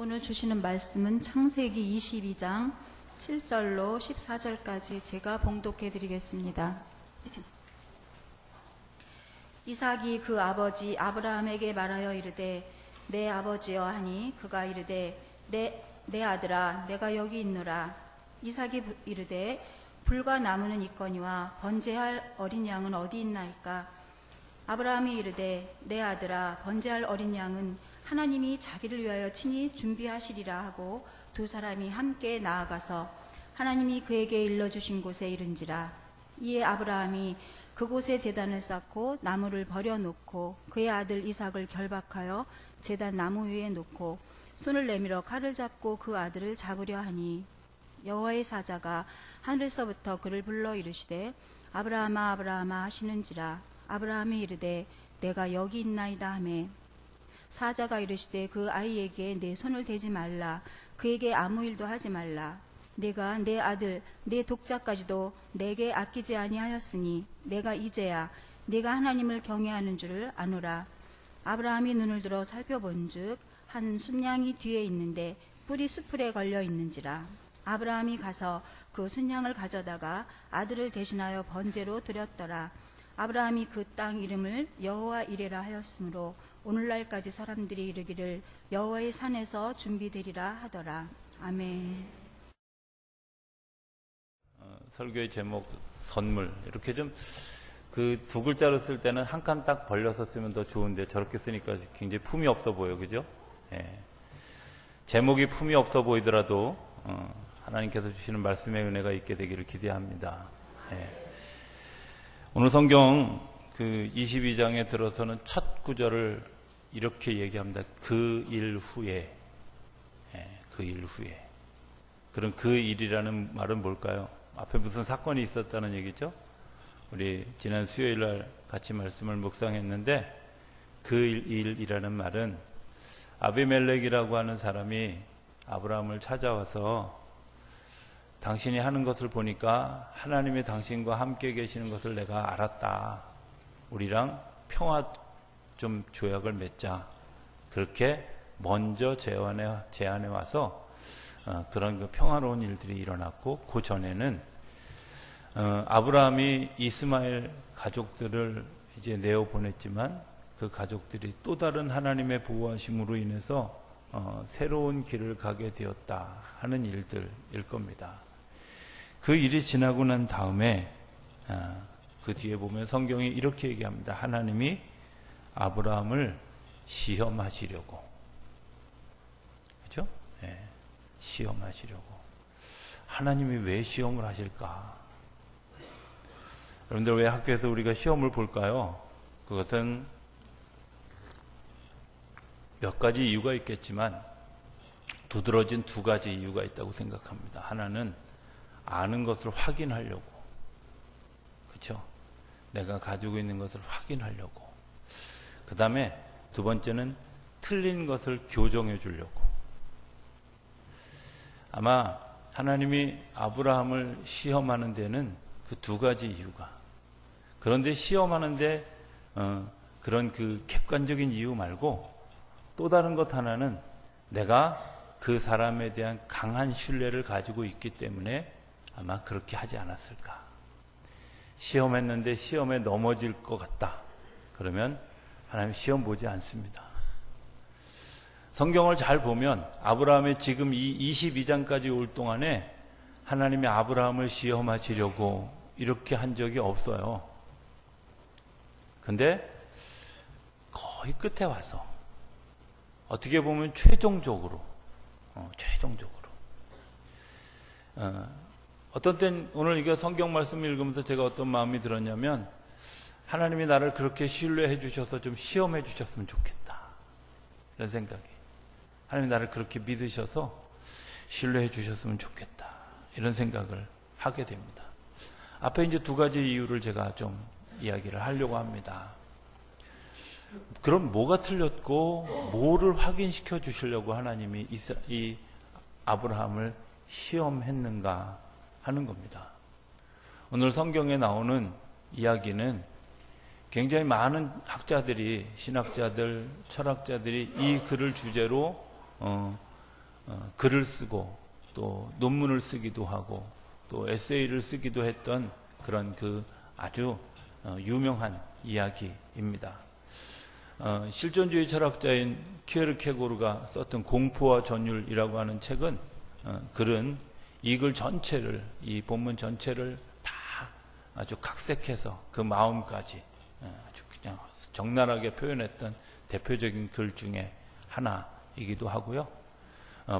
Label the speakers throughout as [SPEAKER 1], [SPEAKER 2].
[SPEAKER 1] 오늘 주시는 말씀은 창세기 22장 7절로 14절까지 제가 봉독해 드리겠습니다. 이삭이 그 아버지 아브라함에게 말하여 이르되 내 아버지여 하니 그가 이르되 내 아들아 내가 여기 있노라. 이삭이 이르되 불과 나무는 있거니와 번제할 어린 양은 어디 있나이까. 아브라함이 이르되 내 아들아 번제할 어린 양은 하나님이 자기를 위하여 친히 준비하시리라 하고 두 사람이 함께 나아가서 하나님이 그에게 일러주신 곳에 이른지라. 이에 아브라함이 그곳에 제단을 쌓고 나무를 버려놓고 그의 아들 이삭을 결박하여 제단 나무 위에 놓고 손을 내밀어 칼을 잡고 그 아들을 잡으려 하니 여호와의 사자가 하늘에서부터 그를 불러 이르시되 아브라함아 아브라함아 하시는지라. 아브라함이 이르되 내가 여기 있나이다 하매 사자가 이르시되 그 아이에게 내 손을 대지 말라. 그에게 아무 일도 하지 말라. 내가 내 아들 내 독자까지도 내게 아끼지 아니하였으니 내가 이제야 내가 하나님을 경외하는 줄을 아노라. 아브라함이 눈을 들어 살펴본즉 한 순양이 뒤에 있는데 뿔이 수풀에 걸려 있는지라. 아브라함이 가서 그 순양을 가져다가 아들을 대신하여 번제로 드렸더라. 아브라함이 그 땅 이름을 여호와 이레라 하였으므로 오늘날까지 사람들이 이르기를 여호와의 산에서 준비되리라 하더라. 아멘.
[SPEAKER 2] 설교의 제목 선물, 이렇게 좀 그 두 글자로 쓸 때는 한 칸 딱 벌려서 쓰면 더 좋은데 저렇게 쓰니까 굉장히 품이 없어 보여, 그죠? 예. 제목이 품이 없어 보이더라도 하나님께서 주시는 말씀의 은혜가 있게 되기를 기대합니다. 예. 오늘 성경 그 22장에 들어서는 첫 구절을 이렇게 얘기합니다. 그 일 후에. 예, 그 일 후에. 그럼 그 일이라는 말은 뭘까요? 앞에 무슨 사건이 있었다는 얘기죠? 우리 지난 수요일 날 같이 말씀을 묵상했는데 그 일이라는 말은 아비멜렉이라고 하는 사람이 아브라함을 찾아와서 당신이 하는 것을 보니까 하나님이 당신과 함께 계시는 것을 내가 알았다. 우리랑 평화 좀 조약을 맺자. 그렇게 먼저 제안해 와서 그런 그 평화로운 일들이 일어났고, 그 전에는 아브라함이 이스마엘 가족들을 이제 내어 보냈지만 그 가족들이 또 다른 하나님의 보호하심으로 인해서 새로운 길을 가게 되었다 하는 일들일 겁니다. 그 일이 지나고 난 다음에 그 뒤에 보면 성경이 이렇게 얘기합니다. 하나님이 아브라함을 시험하시려고. 그렇죠? 네. 시험하시려고. 하나님이 왜 시험을 하실까? 여러분들, 왜 학교에서 우리가 시험을 볼까요? 그것은 몇 가지 이유가 있겠지만 두드러진 두 가지 이유가 있다고 생각합니다. 하나는 아는 것을 확인하려고. 그렇죠? 내가 가지고 있는 것을 확인하려고. 그 다음에 두 번째는 틀린 것을 교정해 주려고. 아마 하나님이 아브라함을 시험하는 데는 그 두 가지 이유가. 그런데 시험하는데 그런 그 객관적인 이유 말고 또 다른 것 하나는 내가 그 사람에 대한 강한 신뢰를 가지고 있기 때문에 아마 그렇게 하지 않았을까. 시험했는데 시험에 넘어질 것 같다. 그러면 하나님 시험 보지 않습니다. 성경을 잘 보면 아브라함의 지금 이 22장까지 올 동안에 하나님이 아브라함을 시험하시려고 이렇게 한 적이 없어요. 근데 거의 끝에 와서 어떻게 보면 최종적으로 어떤 땐 오늘 이거 성경 말씀 읽으면서 제가 어떤 마음이 들었냐면 하나님이 나를 그렇게 신뢰해 주셔서 좀 시험해 주셨으면 좋겠다. 이런 생각이. 하나님이 나를 그렇게 믿으셔서 신뢰해 주셨으면 좋겠다. 이런 생각을 하게 됩니다. 앞에 이제 두 가지 이유를 제가 좀 이야기를 하려고 합니다. 그럼 뭐가 틀렸고 뭐를 확인시켜 주시려고 하나님이 이 아브라함을 시험했는가 하는 겁니다. 오늘 성경에 나오는 이야기는 굉장히 많은 학자들이, 신학자들, 철학자들이 이 글을 주제로 글을 쓰고 또 논문을 쓰기도 하고 또 에세이를 쓰기도 했던 그런 그 아주 유명한 이야기입니다. 실존주의 철학자인 키에르케고르가 썼던 공포와 전율이라고 하는 책은 글은 이 글 전체를, 이 본문 전체를 다 아주 각색해서 그 마음까지 아주 그냥 적나라하게 표현했던 대표적인 글 중에 하나이기도 하고요.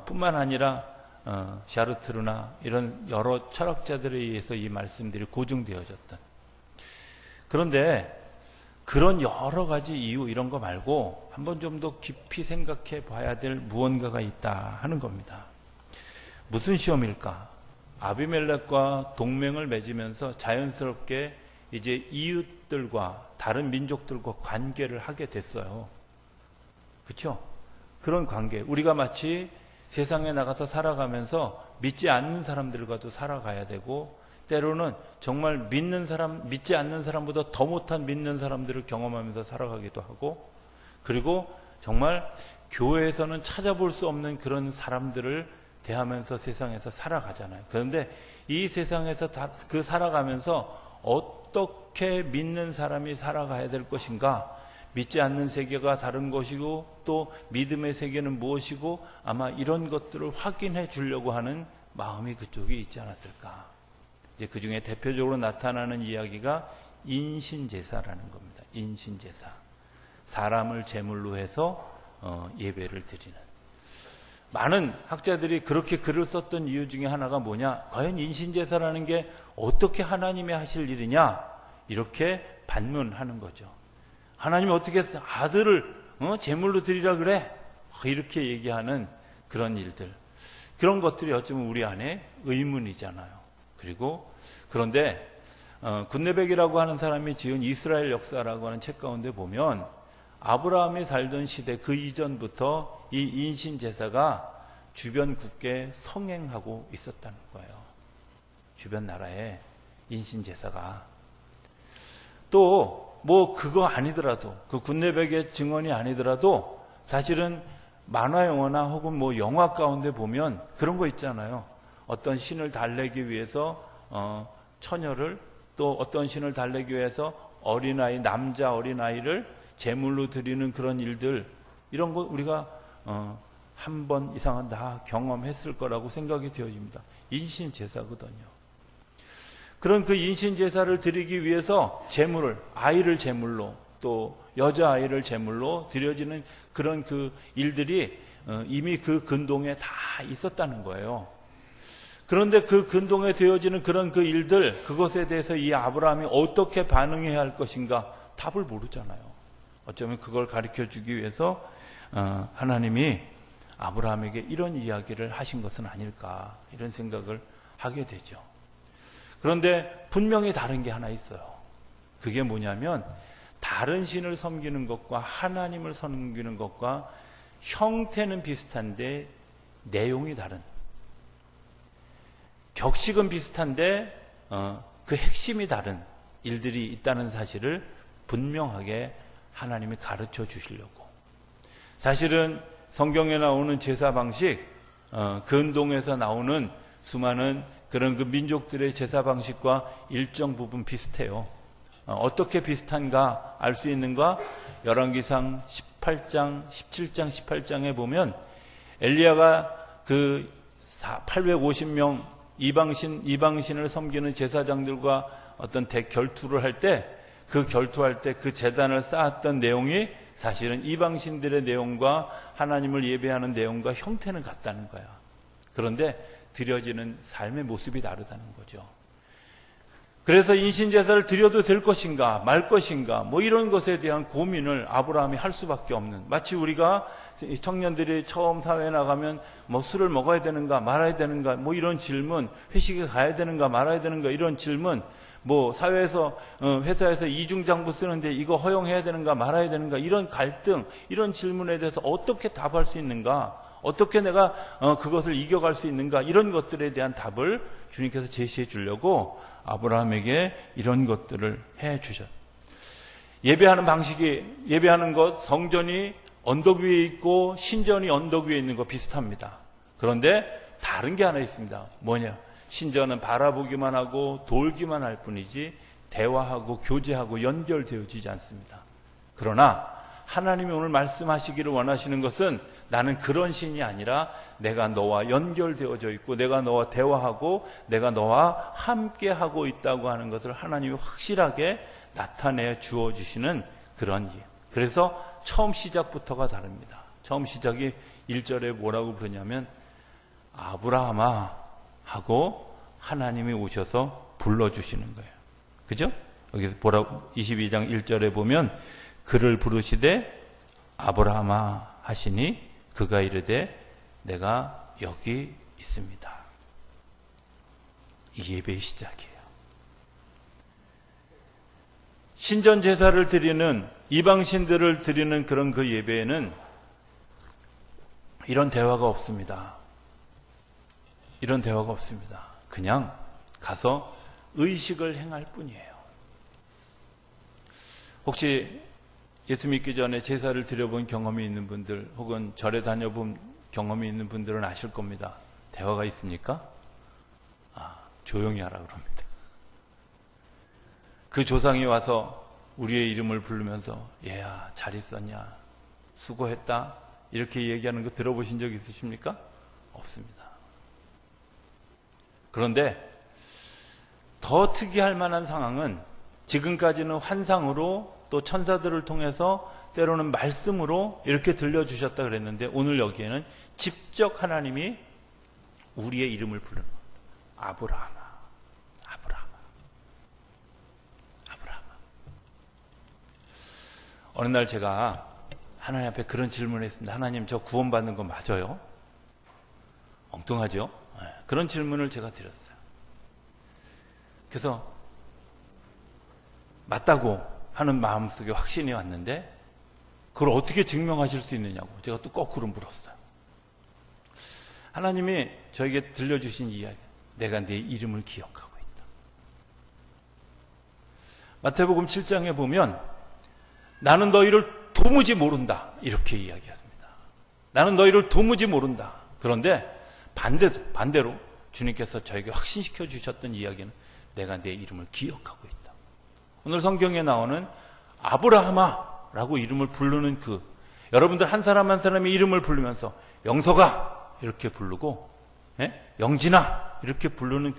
[SPEAKER 2] 뿐만 아니라 샤르트르나 이런 여러 철학자들에 의해서 이 말씀들이 고증되어졌던. 그런데 그런 여러 가지 이유 이런 거 말고 한번 좀 더 깊이 생각해 봐야 될 무언가가 있다 하는 겁니다. 무슨 시험일까? 아비멜렉과 동맹을 맺으면서 자연스럽게 이제 이웃들과 다른 민족들과 관계를 하게 됐어요. 그렇죠? 그런 관계. 우리가 마치 세상에 나가서 살아가면서 믿지 않는 사람들과도 살아가야 되고 때로는 정말 믿지 않는 사람보다 더 못한 믿는 사람들을 경험하면서 살아가기도 하고 그리고 정말 교회에서는 찾아볼 수 없는 그런 사람들을 대하면서 세상에서 살아가잖아요. 그런데 이 세상에서 그 살아가면서 어떻게 믿는 사람이 살아가야 될 것인가? 믿지 않는 세계가 다른 것이고 또 믿음의 세계는 무엇이고 아마 이런 것들을 확인해 주려고 하는 마음이 그쪽에 있지 않았을까? 이제 그 중에 대표적으로 나타나는 이야기가 인신제사라는 겁니다. 인신제사. 사람을 제물로 해서 예배를 드리는. 많은 학자들이 그렇게 글을 썼던 이유 중에 하나가 뭐냐? 과연 인신제사라는 게 어떻게 하나님이 하실 일이냐? 이렇게 반문하는 거죠. 하나님이 어떻게 아들을 제물로 드리라 그래? 이렇게 얘기하는 그런 일들. 그런 것들이 어쩌면 우리 안에 의문이잖아요. 그리고 그런데 굿네백이라고 하는 사람이 지은 이스라엘 역사라고 하는 책 가운데 보면 아브라함이 살던 시대 그 이전부터 이 인신제사가 주변 국가에 성행하고 있었다는 거예요. 주변 나라에 인신제사가. 또 뭐 그거 아니더라도 그 굿네백의 증언이 아니더라도 사실은 만화 영화나 혹은 뭐 영화 가운데 보면 그런 거 있잖아요. 어떤 신을 달래기 위해서 처녀를 또 어떤 신을 달래기 위해서 어린아이, 남자 어린아이를 제물로 드리는 그런 일들 이런 거 우리가 한 번 이상은 다 경험했을 거라고 생각이 되어집니다. 인신제사거든요. 그런 그 인신제사를 드리기 위해서 아이를 제물로 또 여자아이를 제물로 드려지는 그런 그 일들이 이미 그 근동에 다 있었다는 거예요. 그런데 그 근동에 되어지는 그런 그 일들, 그것에 대해서 이 아브라함이 어떻게 반응해야 할 것인가 답을 모르잖아요. 어쩌면 그걸 가르쳐 주기 위해서 하나님이 아브라함에게 이런 이야기를 하신 것은 아닐까 이런 생각을 하게 되죠. 그런데 분명히 다른 게 하나 있어요. 그게 뭐냐면 다른 신을 섬기는 것과 하나님을 섬기는 것과 형태는 비슷한데 내용이 다른, 격식은 비슷한데 그 핵심이 다른 일들이 있다는 사실을 분명하게 하나님이 가르쳐 주시려고. 사실은 성경에 나오는 제사 방식, 근동에서 나오는 수많은 그런 그 민족들의 제사 방식과 일정 부분 비슷해요. 어떻게 비슷한가 알 수 있는가? 열왕기상 18장, 17장, 18장에 보면 엘리야가 그 850명 이방신을 섬기는 제사장들과 어떤 대결투를 할 때 그 결투할 때 그 제단을 쌓았던 내용이 사실은 이방신들의 내용과 하나님을 예배하는 내용과 형태는 같다는 거야. 그런데 드려지는 삶의 모습이 다르다는 거죠. 그래서 인신제사를 드려도 될 것인가 말 것인가 뭐 이런 것에 대한 고민을 아브라함이 할 수밖에 없는, 마치 우리가 청년들이 처음 사회에 나가면 뭐 술을 먹어야 되는가 말아야 되는가 뭐 이런 질문, 회식에 가야 되는가 말아야 되는가 이런 질문, 뭐 사회에서 회사에서 이중장부 쓰는데 이거 허용해야 되는가 말아야 되는가 이런 갈등, 이런 질문에 대해서 어떻게 답할 수 있는가, 어떻게 내가 그것을 이겨갈 수 있는가, 이런 것들에 대한 답을 주님께서 제시해 주려고 아브라함에게 이런 것들을 해 주셨. 예배하는 방식이, 예배하는 것, 성전이 언덕 위에 있고 신전이 언덕 위에 있는 거 비슷합니다. 그런데 다른 게 하나 있습니다. 뭐냐? 신전은 바라보기만 하고 돌기만 할 뿐이지 대화하고 교제하고 연결되어지지 않습니다. 그러나 하나님이 오늘 말씀하시기를 원하시는 것은 나는 그런 신이 아니라 내가 너와 연결되어져 있고 내가 너와 대화하고 내가 너와 함께하고 있다고 하는 것을 하나님이 확실하게 나타내 주어주시는 그런 일. 그래서 처음 시작부터가 다릅니다. 처음 시작이 1절에 뭐라고 부르냐면 아브라함아 하고 하나님이 오셔서 불러주시는 거예요. 그죠? 여기서 22장 1절에 보면 그를 부르시되 아브라함아 하시니 그가 이르되 내가 여기 있습니다. 이 예배의 시작이에요. 신전 제사를 드리는 이방신들을 드리는 그런 그 예배에는 이런 대화가 없습니다. 이런 대화가 없습니다. 그냥 가서 의식을 행할 뿐이에요. 혹시 예수 믿기 전에 제사를 드려본 경험이 있는 분들 혹은 절에 다녀본 경험이 있는 분들은 아실 겁니다. 대화가 있습니까? 조용히 하라 그럽니다. 그 조상이 와서 우리의 이름을 부르면서 얘야 잘 있었냐 수고했다 이렇게 얘기하는 거 들어보신 적 있으십니까? 없습니다. 그런데 더 특이할 만한 상황은 지금까지는 환상으로 또 천사들을 통해서 때로는 말씀으로 이렇게 들려주셨다 그랬는데 오늘 여기에는 직접 하나님이 우리의 이름을 부르는 겁니다. 아브라함아. 어느 날 제가 하나님 앞에 그런 질문을 했습니다. 하나님 저 구원받는 거 맞아요? 엉뚱하죠? 그런 질문을 제가 드렸어요. 그래서 맞다고 하는 마음속에 확신이 왔는데 그걸 어떻게 증명하실 수 있느냐고 제가 또 거꾸로 물었어요. 하나님이 저에게 들려주신 이야기, 내가 네 이름을 기억하고 있다. 마태복음 7장에 보면 나는 너희를 도무지 모른다 이렇게 이야기했습니다. 나는 너희를 도무지 모른다. 그런데 반대로 주님께서 저에게 확신시켜 주셨던 이야기는 내가 내 이름을 기억하고 있다. 오늘 성경에 나오는 아브라함아라고 이름을 부르는 여러분들 한 사람 한 사람의 이름을 부르면서 영석아 이렇게 부르고 영진아 이렇게 부르는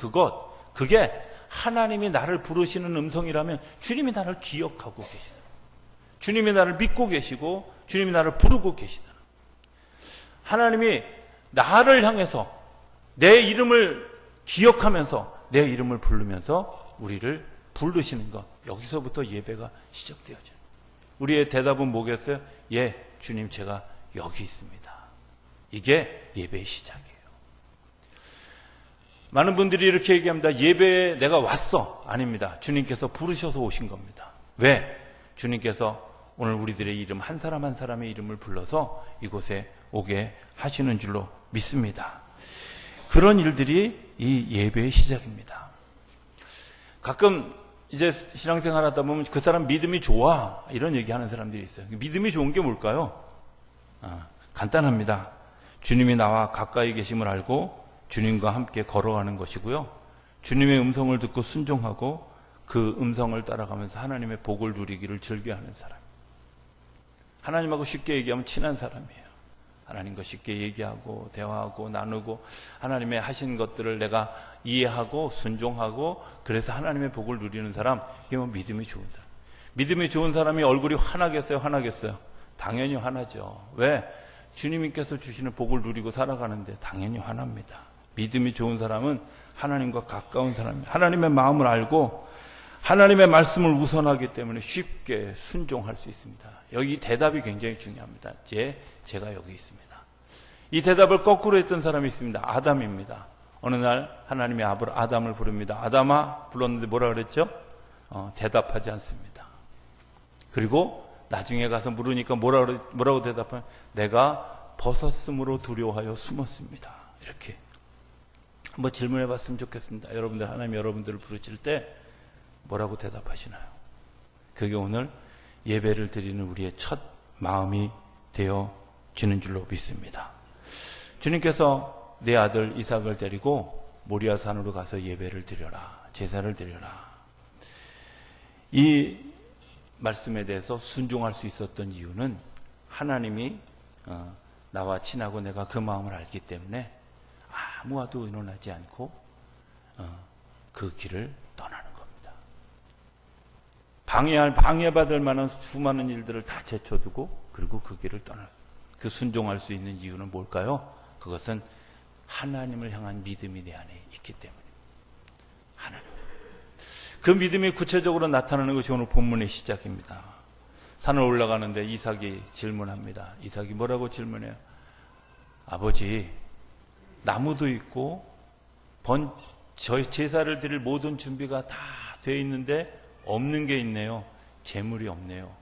[SPEAKER 2] 그게 하나님이 나를 부르시는 음성이라면 주님이 나를 기억하고 계시다. 주님이 나를 믿고 계시고 주님이 나를 부르고 계시다. 하나님이 나를 향해서 내 이름을 기억하면서 내 이름을 부르면서 우리를 부르시는 것. 여기서부터 예배가 시작되어져요. 우리의 대답은 뭐겠어요? 예, 주님 제가 여기 있습니다. 이게 예배의 시작이에요. 많은 분들이 이렇게 얘기합니다. 예배에 내가 왔어. 아닙니다. 주님께서 부르셔서 오신 겁니다. 왜? 주님께서 오늘 우리들의 이름 한 사람 한 사람의 이름을 불러서 이곳에 오게 하시는 줄로 믿습니다. 그런 일들이 이 예배의 시작입니다. 가끔 이제 신앙생활 하다 보면 그 사람 믿음이 좋아 이런 얘기하는 사람들이 있어요. 믿음이 좋은 게 뭘까요? 간단합니다. 주님이 나와 가까이 계심을 알고 주님과 함께 걸어가는 것이고요. 주님의 음성을 듣고 순종하고 그 음성을 따라가면서 하나님의 복을 누리기를 즐겨하는 사람. 하나님하고 쉽게 얘기하면 친한 사람이에요. 하나님과 쉽게 얘기하고 대화하고 나누고 하나님의 하신 것들을 내가 이해하고 순종하고 그래서 하나님의 복을 누리는 사람, 이게 뭐 믿음이 좋은 사람. 믿음이 좋은 사람이 얼굴이 환하겠어요? 화나겠어요? 당연히 화나죠. 왜? 주님께서 주시는 복을 누리고 살아가는데 당연히 화납니다. 믿음이 좋은 사람은 하나님과 가까운 사람이에요. 하나님의 마음을 알고 하나님의 말씀을 우선하기 때문에 쉽게 순종할 수 있습니다. 여기 대답이 굉장히 중요합니다. 제가 여기 있습니다. 이 대답을 거꾸로 했던 사람이 있습니다. 아담입니다. 어느 날 하나님이 아담을 부릅니다. 아담아 불렀는데 뭐라 그랬죠? 대답하지 않습니다. 그리고 나중에 가서 물으니까 뭐라고 대답하면 내가 벗었으므로 두려워하여 숨었습니다. 이렇게 한번 질문해 봤으면 좋겠습니다. 여러분들 하나님 여러분들을 부르실 때 뭐라고 대답하시나요? 그게 오늘 예배를 드리는 우리의 첫 마음이 되어지는 줄로 믿습니다. 주님께서 내 아들 이삭을 데리고 모리아 산으로 가서 예배를 드려라. 제사를 드려라. 이 말씀에 대해서 순종할 수 있었던 이유는 하나님이 나와 친하고 내가 그 마음을 알기 때문에 아무와도 의논하지 않고 그 길을 떠나는 겁니다. 방해받을 만한 수많은 일들을 다 제쳐두고 그리고 그 길을 떠나. 그 순종할 수 있는 이유는 뭘까요? 그것은 하나님을 향한 믿음이 내 안에 있기 때문입니다. 하나님. 그 믿음이 구체적으로 나타나는 것이 오늘 본문의 시작입니다. 산을 올라가는데 이삭이 질문합니다. 이삭이 뭐라고 질문해요? 아버지, 나무도 있고 저희 제사를 드릴 모든 준비가 다 돼 있는데 없는 게 있네요. 재물이 없네요.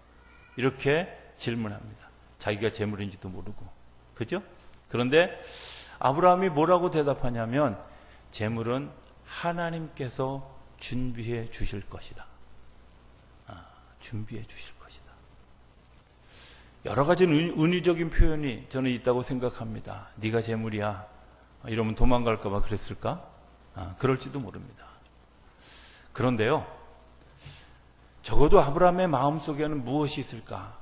[SPEAKER 2] 이렇게 질문합니다. 자기가 재물인지도 모르고. 그죠? 그런데 아브라함이 뭐라고 대답하냐면 재물은 하나님께서 준비해 주실 것이다. 준비해 주실 것이다. 여러 가지 은유적인 표현이 저는 있다고 생각합니다. 네가 재물이야. 이러면 도망갈까 봐 그랬을까? 그럴지도 모릅니다. 그런데요, 적어도 아브라함의 마음속에는 무엇이 있을까?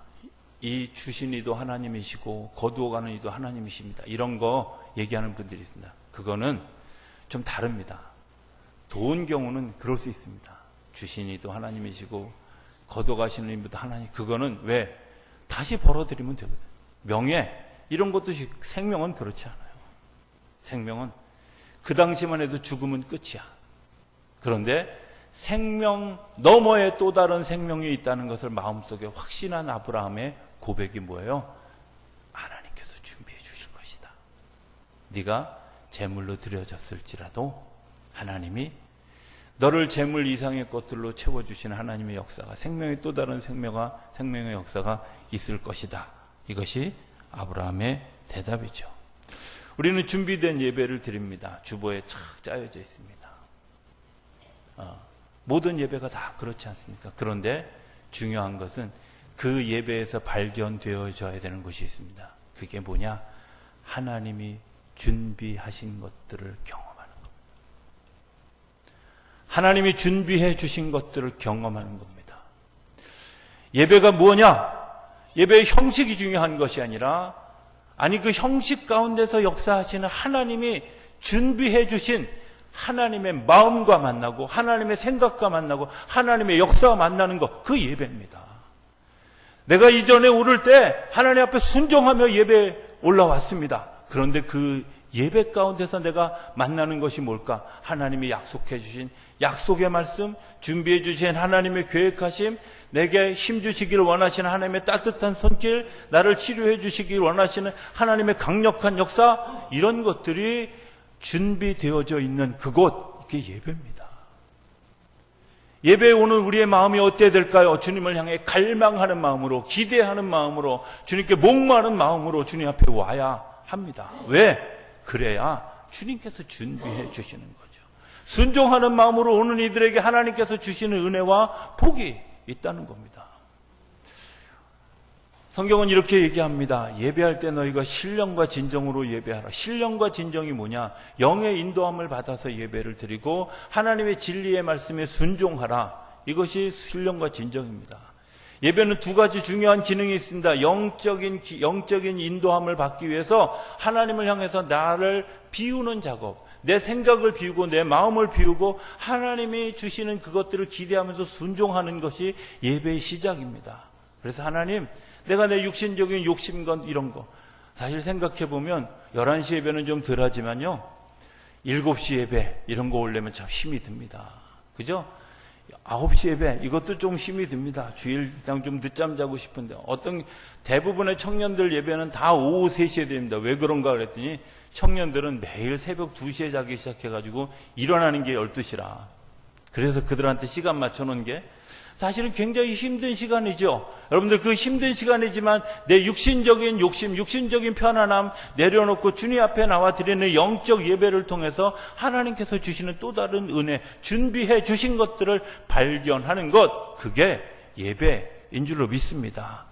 [SPEAKER 2] 이 주신 이도 하나님이시고 거두어가는 이도 하나님이십니다. 이런 거 얘기하는 분들이 있습니다. 그거는 좀 다릅니다. 도운 경우는 그럴 수 있습니다. 주신 이도 하나님이시고 거둬가시는 이도 하나님. 그거는 왜? 다시 벌어들이면 되거든요. 명예 이런 것도 생명은 그렇지 않아요. 생명은 그 당시만 해도 죽음은 끝이야. 그런데 생명 너머에 또 다른 생명이 있다는 것을 마음속에 확신한 아브라함의 고백이 뭐예요? 하나님께서 준비해 주실 것이다. 네가 제물로 드려졌을지라도 하나님이 너를 재물 이상의 것들로 채워주시는 하나님의 역사가, 생명의 또 다른 생명의 역사가 있을 것이다. 이것이 아브라함의 대답이죠. 우리는 준비된 예배를 드립니다. 주보에 착 짜여져 있습니다. 모든 예배가 다 그렇지 않습니까? 그런데 중요한 것은 그 예배에서 발견되어져야 되는 것이 있습니다. 그게 뭐냐? 하나님이 준비하신 것들을 경험하는 겁니다. 하나님이 준비해 주신 것들을 경험하는 겁니다. 예배가 뭐냐? 예배의 형식이 중요한 것이 아니라, 그 형식 가운데서 역사하시는 하나님이 준비해 주신 하나님의 마음과 만나고 하나님의 생각과 만나고 하나님의 역사와 만나는 것, 그 예배입니다. 내가 이전에 오를 때 하나님 앞에 순종하며 예배에 올라왔습니다. 그런데 그 예배 가운데서 내가 만나는 것이 뭘까? 하나님이 약속해 주신 약속의 말씀, 준비해 주신 하나님의 계획하심, 내게 힘 주시기를 원하시는 하나님의 따뜻한 손길, 나를 치료해 주시기를 원하시는 하나님의 강력한 역사, 이런 것들이 준비되어져 있는 그곳, 이게 예배입니다. 예배에 오는 우리의 마음이 어때야 될까요? 주님을 향해 갈망하는 마음으로, 기대하는 마음으로, 주님께 목마른 마음으로 주님 앞에 와야 합니다. 왜? 그래야 주님께서 준비해 주시는 거죠. 순종하는 마음으로 오는 이들에게 하나님께서 주시는 은혜와 복이 있다는 겁니다. 성경은 이렇게 얘기합니다. 예배할 때 너희가 신령과 진정으로 예배하라. 신령과 진정이 뭐냐? 영의 인도함을 받아서 예배를 드리고 하나님의 진리의 말씀에 순종하라. 이것이 신령과 진정입니다. 예배는 두 가지 중요한 기능이 있습니다. 영적인 인도함을 받기 위해서 하나님을 향해서 나를 비우는 작업, 내 생각을 비우고 내 마음을 비우고 하나님이 주시는 그것들을 기대하면서 순종하는 것이 예배의 시작입니다. 그래서 하나님, 내가 내 육신적인 욕심과 이런 거, 사실 생각해보면 11시 예배는 좀 덜하지만요, 7시 예배 이런 거 올려면 참 힘이 듭니다. 그죠? 9시 예배 이것도 좀 힘이 듭니다. 주일 그냥 좀 늦잠 자고 싶은데, 대부분의 청년들 예배는 다 오후 3시에 됩니다. 왜 그런가 그랬더니 청년들은 매일 새벽 2시에 자기 시작해가지고 일어나는 게 12시라. 그래서 그들한테 시간 맞춰놓은 게 사실은 굉장히 힘든 시간이죠. 여러분들, 그 힘든 시간이지만 내 육신적인 욕심, 육신적인 편안함 내려놓고 주님 앞에 나와 드리는 영적 예배를 통해서 하나님께서 주시는 또 다른 은혜, 준비해 주신 것들을 발견하는 것, 그게 예배인 줄로 믿습니다.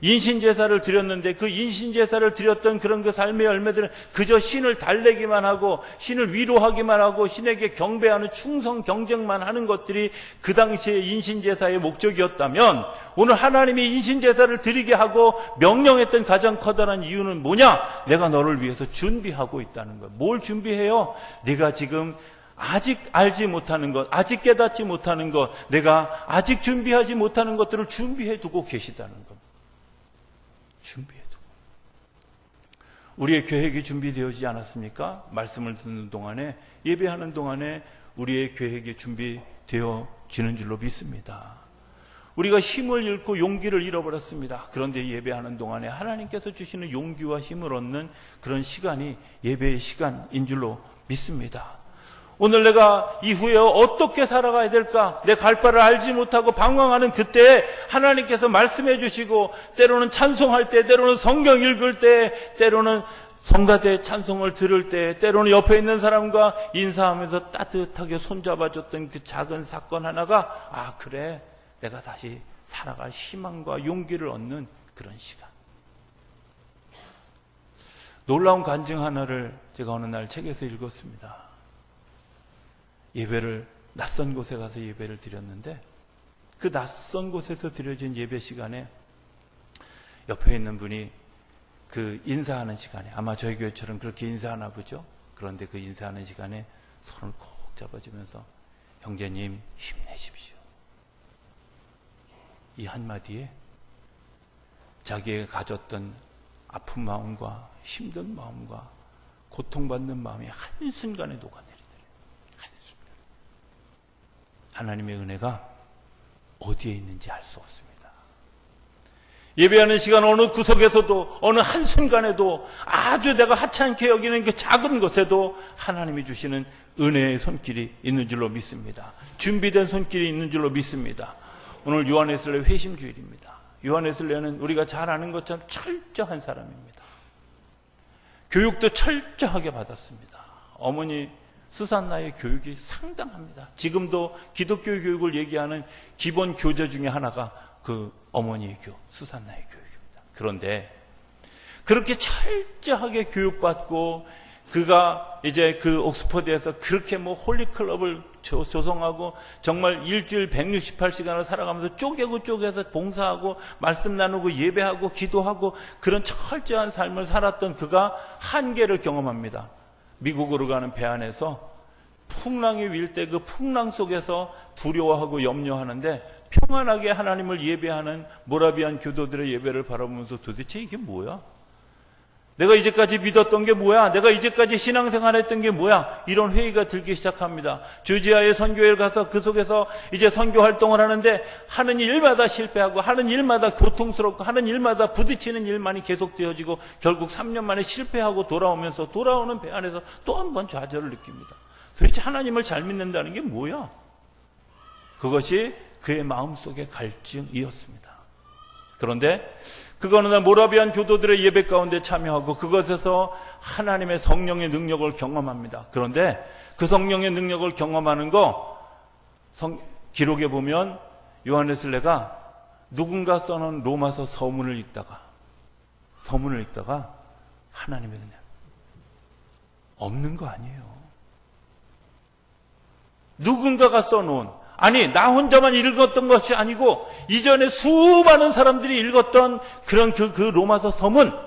[SPEAKER 2] 인신제사를 드렸는데 그 인신제사를 드렸던 그런 그 삶의 열매들은 그저 신을 달래기만 하고 신을 위로하기만 하고 신에게 경배하는 충성 경쟁만 하는 것들이 그 당시에 인신제사의 목적이었다면 오늘 하나님이 인신제사를 드리게 하고 명령했던 가장 커다란 이유는 뭐냐? 내가 너를 위해서 준비하고 있다는 거예요. 뭘 준비해요? 네가 지금 아직 알지 못하는 것, 아직 깨닫지 못하는 것, 내가 아직 준비하지 못하는 것들을 준비해 두고 계시다는 것. 준비해두고. 우리의 계획이 준비되어지지 않았습니까? 말씀을 듣는 동안에, 예배하는 동안에 우리의 계획이 준비되어지는 줄로 믿습니다. 우리가 힘을 잃고 용기를 잃어버렸습니다. 그런데 예배하는 동안에 하나님께서 주시는 용기와 힘을 얻는 그런 시간이 예배의 시간인 줄로 믿습니다. 오늘 내가 이후에 어떻게 살아가야 될까? 내 갈 바를 알지 못하고 방황하는 그때에 하나님께서 말씀해 주시고, 때로는 찬송할 때, 때로는 성경 읽을 때, 때로는 성가대 찬송을 들을 때, 때로는 옆에 있는 사람과 인사하면서 따뜻하게 손잡아줬던 그 작은 사건 하나가, 아 그래, 내가 다시 살아갈 희망과 용기를 얻는 그런 시간. 놀라운 간증 하나를 제가 어느 날 책에서 읽었습니다. 예배를 낯선 곳에 가서 예배를 드렸는데 그 낯선 곳에서 드려진 예배 시간에 옆에 있는 분이 그 인사하는 시간에, 아마 저희 교회처럼 그렇게 인사하나 보죠. 그런데 그 인사하는 시간에 손을 콕 잡아주면서 형제님 힘내십시오, 이 한마디에 자기가 가졌던 아픈 마음과 힘든 마음과 고통받는 마음이 한순간에 녹아내리더래요. 한순간. 하나님의 은혜가 어디에 있는지 알 수 없습니다. 예배하는 시간 어느 구석에서도, 어느 한순간에도, 아주 내가 하찮게 여기는 그 작은 것에도 하나님이 주시는 은혜의 손길이 있는 줄로 믿습니다. 준비된 손길이 있는 줄로 믿습니다. 오늘 요한웨슬레 회심주일입니다. 요한웨슬레는 우리가 잘 아는 것처럼 철저한 사람입니다. 교육도 철저하게 받았습니다. 어머니 수산나의 교육이 상당합니다. 지금도 기독교 교육을 얘기하는 기본 교재 중에 하나가 그 어머니의 수산나의 교육입니다. 그런데 그렇게 철저하게 교육받고 그가 이제 그 옥스퍼드에서 그렇게 뭐 홀리클럽을 조성하고 정말 일주일 168시간을 살아가면서 쪼개서 봉사하고 말씀 나누고 예배하고 기도하고 그런 철저한 삶을 살았던 그가 한계를 경험합니다. 미국으로 가는 배 안에서 풍랑이 밀 때 그 풍랑 속에서 두려워하고 염려하는데 평안하게 하나님을 예배하는 모라비안 교도들의 예배를 바라보면서 도대체 이게 뭐야? 내가 이제까지 믿었던 게 뭐야? 내가 이제까지 신앙생활 했던 게 뭐야? 이런 회의가 들기 시작합니다. 조지아의 선교회를 가서 그 속에서 이제 선교 활동을 하는데 하는 일마다 실패하고 하는 일마다 고통스럽고 하는 일마다 부딪히는 일만이 계속되어지고 결국 3년 만에 실패하고 돌아오면서 돌아오는 배 안에서 또 한 번 좌절을 느낍니다. 도대체 하나님을 잘 믿는다는 게 뭐야? 그것이 그의 마음속의 갈증이었습니다. 그런데 그가 어느 날 모라비안 교도들의 예배 가운데 참여하고 그것에서 하나님의 성령의 능력을 경험합니다. 그런데 그 성령의 능력을 경험하는 거 기록에 보면 요한웨슬레가 누군가 써놓은 로마서 서문을 읽다가 하나님의 은혜 없는 거 아니에요. 누군가가 써놓은, 아니 나 혼자만 읽었던 것이 아니고 이전에 수많은 사람들이 읽었던 그런 그 로마서 서문,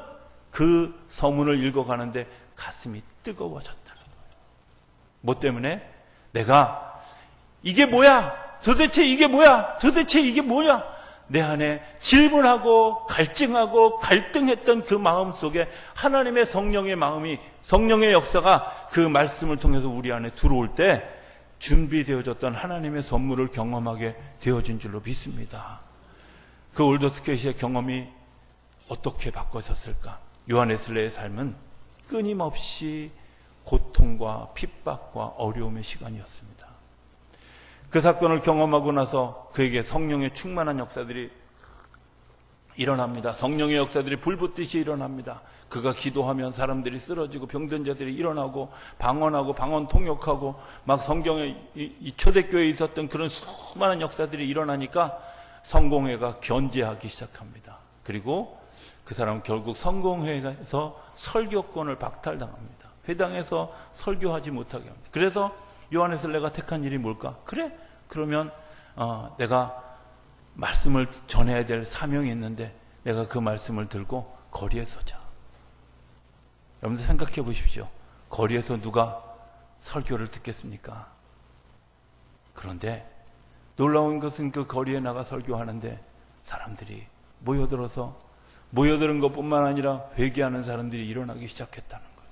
[SPEAKER 2] 그 서문을 읽어가는데 가슴이 뜨거워졌다는 거예요. 뭐 때문에? 내가 이게 뭐야? 도대체 이게 뭐야? 내 안에 질문하고 갈증하고 갈등했던 그 마음 속에 하나님의 성령의 마음이, 성령의 역사가 그 말씀을 통해서 우리 안에 들어올 때 준비되어졌던 하나님의 선물을 경험하게 되어진 줄로 믿습니다. 그 올더스케이시의 경험이 어떻게 바꿔졌을까? 요한웨슬레의 삶은 끊임없이 고통과 핍박과 어려움의 시간이었습니다. 그 사건을 경험하고 나서 그에게 성령의 충만한 역사들이 일어납니다. 성령의 역사들이 불붙듯이 일어납니다. 그가 기도하면 사람들이 쓰러지고 병든 자들이 일어나고 방언하고 방언 통역하고 막 성경에 이 초대교회에 있었던 그런 수많은 역사들이 일어나니까 성공회가 견제하기 시작합니다. 그리고 그 사람은 결국 성공회에서 설교권을 박탈당합니다. 회당에서 설교하지 못하게 합니다. 그래서 요한에서 내가 택한 일이 뭘까? 그래? 그러면 내가 말씀을 전해야 될 사명이 있는데 내가 그 말씀을 들고 거리에 서자. 여러분들 생각해 보십시오. 거리에서 누가 설교를 듣겠습니까? 그런데 놀라운 것은 그 거리에 나가 설교하는데 사람들이 모여드는 것뿐만 아니라 회개하는 사람들이 일어나기 시작했다는 거예요.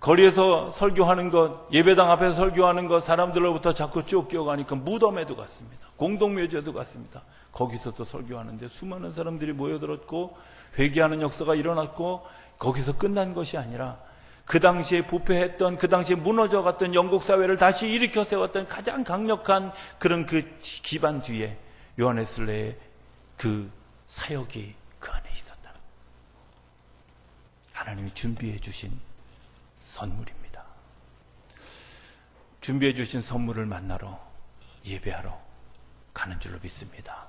[SPEAKER 2] 거리에서 설교하는 것, 예배당 앞에서 설교하는 것, 사람들로부터 자꾸 쫓겨가니까 무덤에도 갔습니다. 공동묘지에도 갔습니다. 거기서도 설교하는데 수많은 사람들이 모여들었고 회개하는 역사가 일어났고, 거기서 끝난 것이 아니라 그 당시에 부패했던, 그 당시에 무너져갔던 영국 사회를 다시 일으켜 세웠던 가장 강력한 그런 그 기반 뒤에 요한웨슬레의 그 사역이 그 안에 있었다. 하나님이 준비해 주신 선물입니다. 준비해 주신 선물을 만나러, 예배하러 가는 줄로 믿습니다.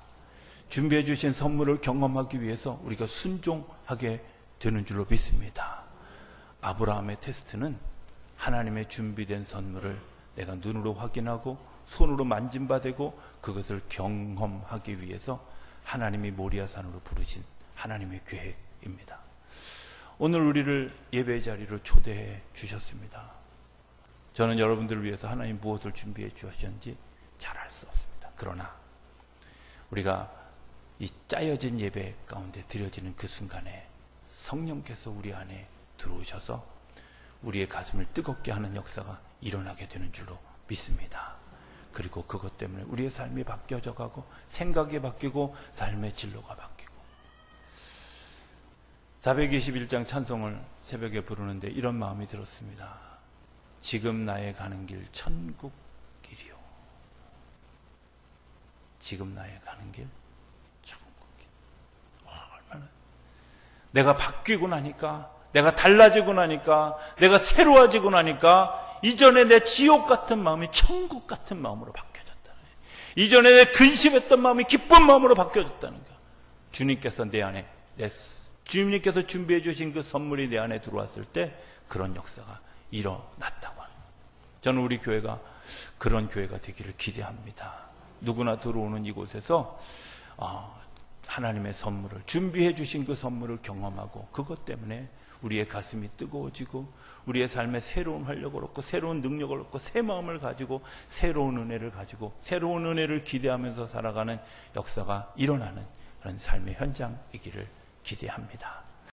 [SPEAKER 2] 준비해 주신 선물을 경험하기 위해서 우리가 순종하게 되는 줄로 믿습니다. 아브라함의 테스트는 하나님의 준비된 선물을 내가 눈으로 확인하고 손으로 만짐받고 그것을 경험하기 위해서 하나님이 모리아산으로 부르신 하나님의 계획입니다. 오늘 우리를 예배 자리로 초대해 주셨습니다. 저는 여러분들을 위해서 하나님 무엇을 준비해 주셨는지 잘 알 수 없습니다. 그러나 우리가 이 짜여진 예배 가운데 드려지는 그 순간에 성령께서 우리 안에 들어오셔서 우리의 가슴을 뜨겁게 하는 역사가 일어나게 되는 줄로 믿습니다. 그리고 그것 때문에 우리의 삶이 바뀌어져 가고 생각이 바뀌고 삶의 진로가 바뀌고. 421장 찬송을 새벽에 부르는데 이런 마음이 들었습니다. 지금 나의 가는 길 천국 길이요. 지금 나의 가는 길 천국 길. 얼마나 내가 바뀌고 나니까, 내가 달라지고 나니까, 내가 새로워지고 나니까 이전에 내 지옥 같은 마음이 천국 같은 마음으로 바뀌어졌다는 거예요. 이전에 내 근심했던 마음이 기쁜 마음으로 바뀌어졌다는 거예요. 주님께서 내 안에, 주님께서 준비해 주신 그 선물이 내 안에 들어왔을 때 그런 역사가 일어났다고 하는 거예요. 저는 우리 교회가 그런 교회가 되기를 기대합니다. 누구나 들어오는 이곳에서 하나님의 선물을, 준비해 주신 그 선물을 경험하고 그것 때문에 우리의 가슴이 뜨거워지고 우리의 삶에 새로운 활력을 얻고 새로운 능력을 얻고 새 마음을 가지고 새로운 은혜를 가지고 새로운 은혜를 기대하면서 살아가는 역사가 일어나는 그런 삶의 현장이기를 기대합니다.